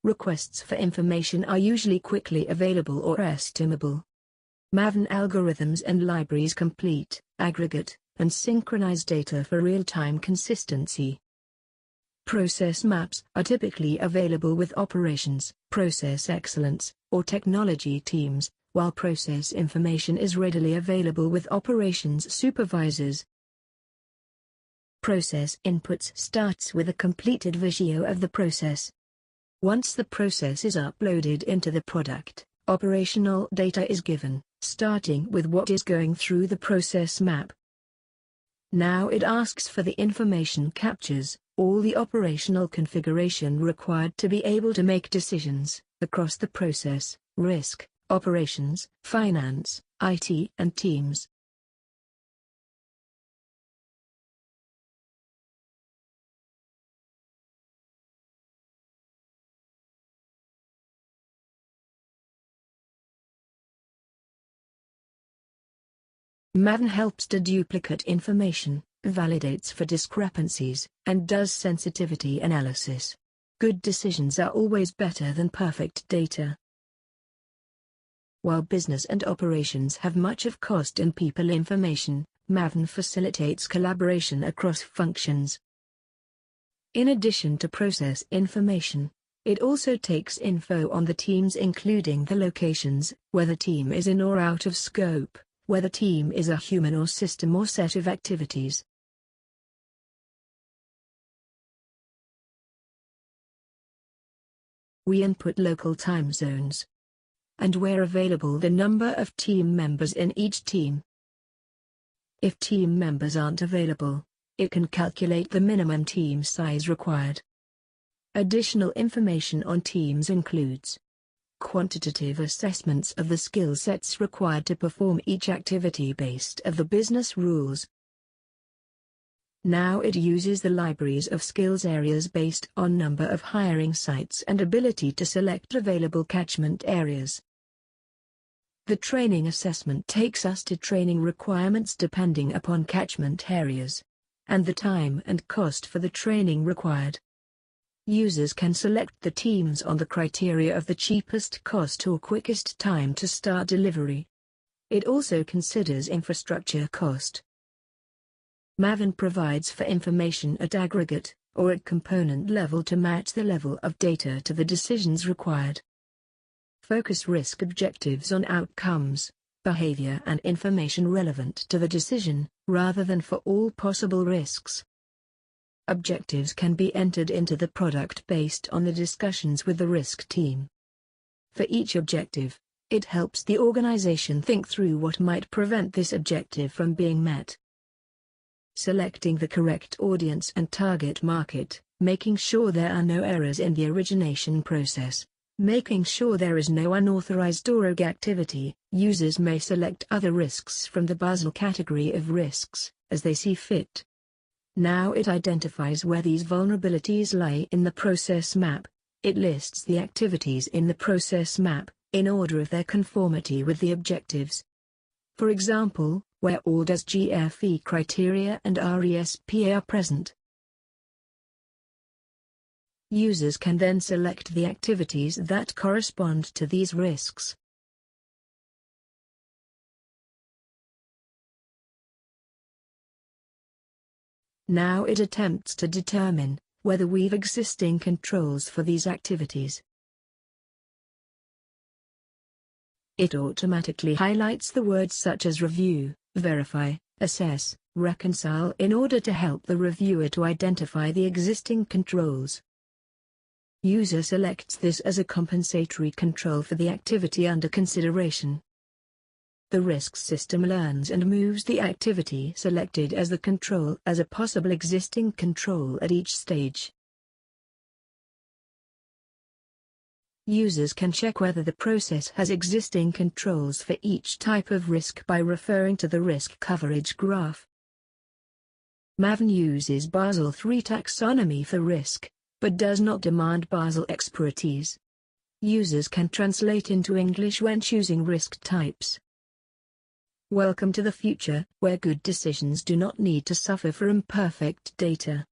Requests for information are usually quickly available or estimable. Maven algorithms and libraries complete, aggregate, and synchronize data for real-time consistency. Process maps are typically available with operations, process excellence, or technology teams, while process information is readily available with operations supervisors. Process inputs starts with a completed visual of the process. Once the process is uploaded into the product, operational data is given, starting with what is going through the process map. Now it asks for the information captures all the operational configuration required to be able to make decisions across the process, risk, operations, finance, IT, and teams. Maven helps to duplicate information, validates for discrepancies, and does sensitivity analysis. Good decisions are always better than perfect data. While business and operations have much of cost and people information, Maven facilitates collaboration across functions. In addition to process information, it also takes info on the teams including the locations, whether team is in or out of scope, whether team is a human or system or set of activities. We input local time zones, and where available the number of team members in each team. If team members aren't available, it can calculate the minimum team size required. Additional information on teams includes quantitative assessments of the skill sets required to perform each activity based on the business rules. Now it uses the libraries of skills areas based on number of hiring sites and ability to select available catchment areas. The training assessment takes us to training requirements depending upon catchment areas, and the time and cost for the training required. Users can select the teams on the criteria of the cheapest cost or quickest time to start delivery. It also considers infrastructure cost. Maven provides for information at aggregate, or at component level to match the level of data to the decisions required. Focus risk objectives on outcomes, behavior and information relevant to the decision, rather than for all possible risks. Objectives can be entered into the product based on the discussions with the risk team. For each objective, it helps the organization think through what might prevent this objective from being met. Selecting the correct audience and target market, making sure there are no errors in the origination process, making sure there is no unauthorized or rogue activity. Users may select other risks from the Basel category of risks, as they see fit. Now it identifies where these vulnerabilities lie in the process map. It lists the activities in the process map, in order of their conformity with the objectives. For example, where all does GFE criteria and RESPA are present. Users can then select the activities that correspond to these risks. Now it attempts to determine whether we've existing controls for these activities. It automatically highlights the words such as review, verify, assess, reconcile in order to help the reviewer to identify the existing controls. User selects this as a compensatory control for the activity under consideration. The risk system learns and moves the activity selected as the control as a possible existing control at each stage. Users can check whether the process has existing controls for each type of risk by referring to the risk coverage graph. Maven uses Basel III taxonomy for risk, but does not demand Basel expertise. Users can translate into English when choosing risk types. Welcome to the future, where good decisions do not need to suffer for imperfect data.